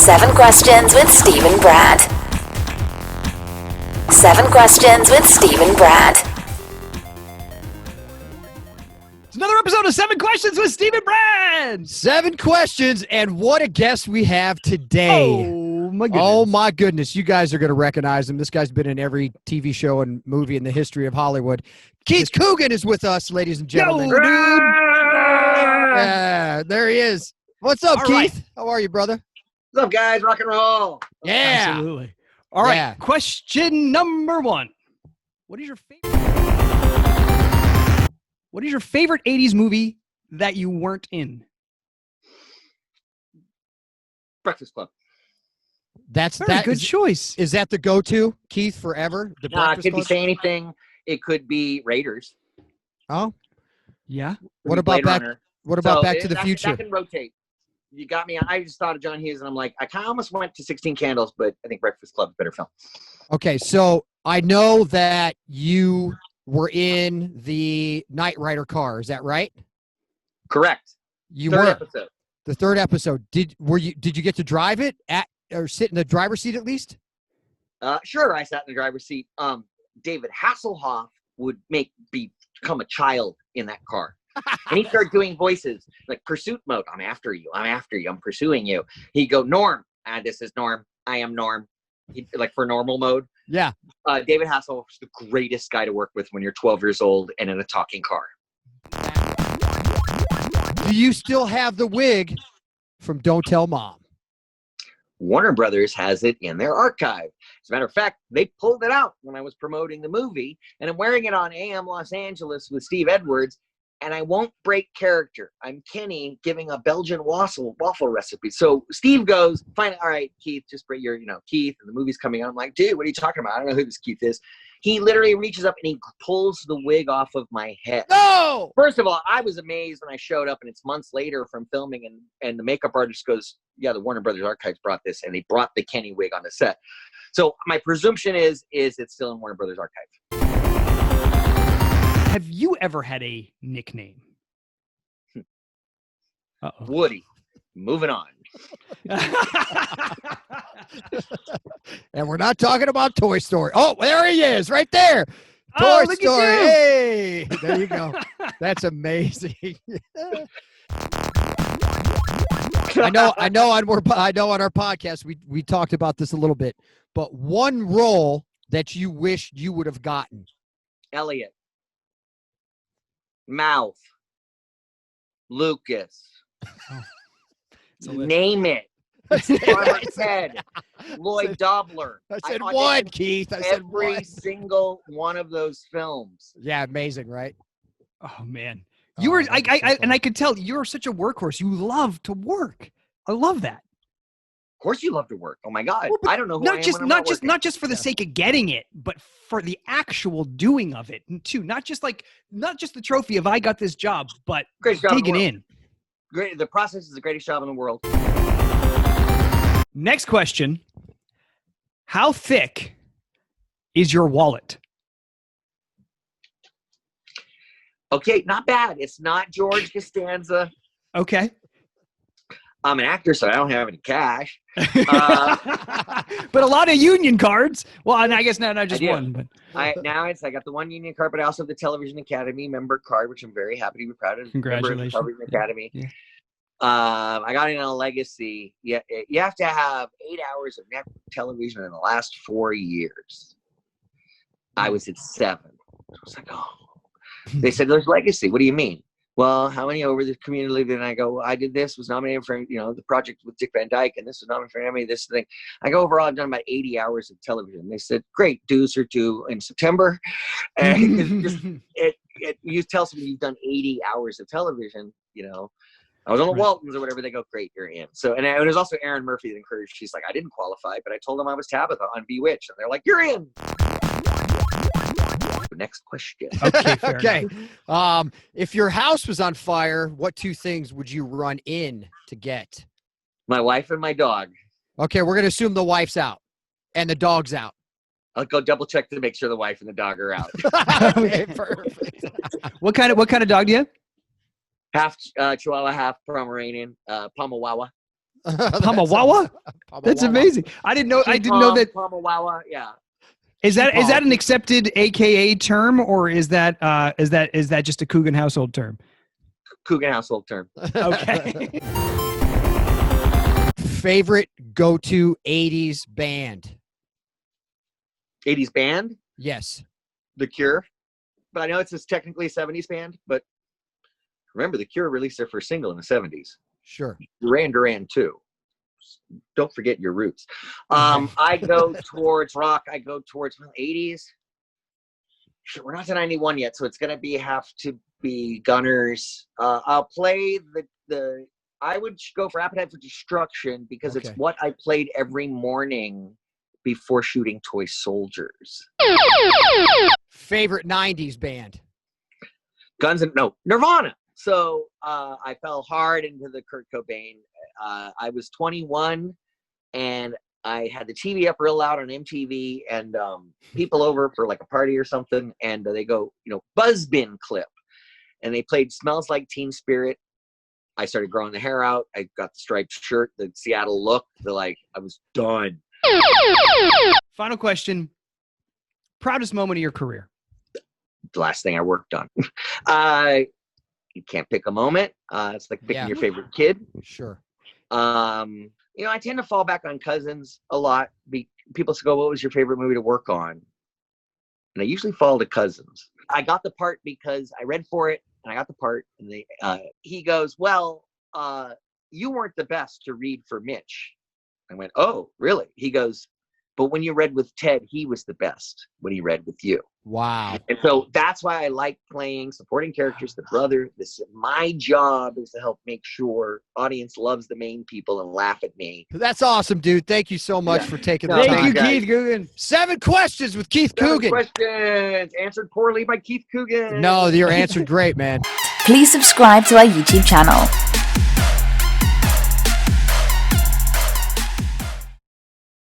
7 questions with Steve and Brad. 7 questions with Steve and Brad. It's another episode of 7 Questions with Steve and Brad. 7 questions, and what a guest we have today. Oh, my goodness. Oh, my goodness. You guys are going to recognize him. This guy's been in every TV show and movie in the history of Hollywood. Keith Coogan is with us, ladies and gentlemen. Yo, dude. Yeah, there he is. What's up, All Keith? right. How are you, brother? What's up, guys? Rock and roll. Yeah. Absolutely. All right. Yeah. Question number 1. What is your favorite 80s movie that you weren't in? Breakfast Club. That's Very good choice. Is that the go-to, Keith, forever? The It Breakfast could be Club? Say Anything. It could be Raiders. Oh, Yeah. what about Blade Back? Runner. What about So Back to the that Future? can rotate. You got me. I just thought of John Hughes, and I'm like, I kind of almost went to 16 Candles, but I think Breakfast Club's a better film. Okay, so I know that you were in the Knight Rider car. Is that right? Correct. You Third were episode. the third episode. Did you get to drive it or sit in the driver's seat at least? Sure, I sat in the driver's seat. David Hasselhoff would become a child in that car. And he'd start doing voices like pursuit mode. I'm after you. I'm after you. I'm pursuing you. He'd go, Norm. This is Norm. I am Norm. Like for normal mode. Yeah. David Hasselhoff is the greatest guy to work with when you're 12 years old and in a talking car. Do you still have the wig from Don't Tell Mom? Warner Brothers has it in their archive. As a matter of fact, they pulled it out when I was promoting the movie, and I'm wearing it on AM Los Angeles with Steve Edwards, and I won't break character. I'm Kenny giving a Belgian waffle recipe. So Steve goes, fine, all right, Keith, just break your, Keith, and the movie's coming out. I'm like, dude, what are you talking about? I don't know who this Keith is. He literally reaches up and he pulls the wig off of my head. No! First of all, I was amazed when I showed up, and it's months later from filming, and the makeup artist goes, yeah, the Warner Brothers Archives brought this, and they brought the Kenny wig on the set. So my presumption is it's still in Warner Brothers Archives. Have you ever had a nickname? Uh-oh. Woody. Moving on. And we're not talking about Toy Story. Oh, there he is, right there. Oh, Toy look at Story. you. Hey, there you go. That's amazing. I know on our podcast we talked about this a little bit, but one role that you wish you would have gotten. Elliot. Mouth. Lucas. Name it. Farmer Ted. Lloyd Dobler. I said auditioned one, Keith. I said every one. single one of those films. Yeah, amazing, right? Oh, man. Oh, You were, that'd be so and fun. I could tell you're such a workhorse. You love to work. I love that. Of course you love to work. Oh my God. Well, but I don't know who I am when I'm not working. not just for the sake of getting it, but for the actual doing of it too. Not just the trophy of I got this job, but Greatest job in the digging world. in. Great. The process is the greatest job in the world. Next question. How thick is your wallet? Okay, not bad. It's not George Costanza. Okay. I'm an actor, so I don't have any cash. But a lot of union cards. Well, and I guess not just I do. one, but I got the one union card, but I also have the Television Academy member card, which I'm very happy to be proud of. Congratulations. Member of the Television Academy. Yeah. I got in on a legacy. Yeah, you have to have 8 hours of network television in the last 4 years. I was at 7. I was like, oh. They said, there's legacy. What do you mean? Well, how many over the community did I go? I did this, was nominated for, the project with Dick Van Dyke, and this was nominated for Emmy, this thing. I go, overall, I've done about 80 hours of television. They said, great, dues are due in September. And you tell somebody you've done 80 hours of television, I was on the Waltons or whatever. They go, great, you're in. So, and it was also Erin Murphy that encouraged. She's like, I didn't qualify, but I told them I was Tabitha on Bewitched, and they're like, you're in. Next question. okay. Fair Okay. enough. If your house was on fire, what 2 things would you run in to get? My wife and my dog. Okay, we're gonna assume the wife's out and the dog's out. I'll go double check to make sure the wife and the dog are out. Okay, perfect. What kind of dog do you have? Half Chihuahua, half Pomeranian, Pomawawa. Pamawawa? That's amazing. I didn't know that. Pamawawa, yeah. Is that an accepted AKA term, or is that just a Coogan household term? Coogan household term. Okay. Favorite go-to 80s band? 80s band? Yes. The Cure. But I know it's technically a 70s band, but remember, The Cure released their first single in the 70s. Sure. Duran too. Don't forget your roots. I go towards rock. I go towards 80s. Shit, we're not to 91 yet, so it's gonna have to be Gunners. I'll play I would go for Appetite for Destruction because it's what I played every morning before shooting toy soldiers. Favorite 90s band? Nirvana. So I fell hard into the Kurt Cobain. I was 21 and I had the TV up real loud on MTV and people over for like a party or something. And they go, Buzzbin clip. And they played Smells Like Teen Spirit. I started growing the hair out. I got the striped shirt, the Seattle look. I was done. Final question. Proudest moment of your career? The last thing I worked on. You can't pick a moment. It's like picking your favorite kid. Sure. I tend to fall back on Cousins a lot. People go, what was your favorite movie to work on? And I usually fall to Cousins. I got the part because I read for it and I got the part. And he goes, well, you weren't the best to read for Mitch. I went, oh, really? He goes, but when you read with Ted, he was the best when he read with you. Wow. And so that's why I like playing supporting characters, the brother. My job is to help make sure audience loves the main people and laugh at me. That's awesome, dude. Thank you so much for taking the time. Thank you, Keith Coogan. 7 questions with Keith Coogan. 7 questions answered poorly by Keith Coogan. No, you're answered great, man. Please subscribe to our YouTube channel.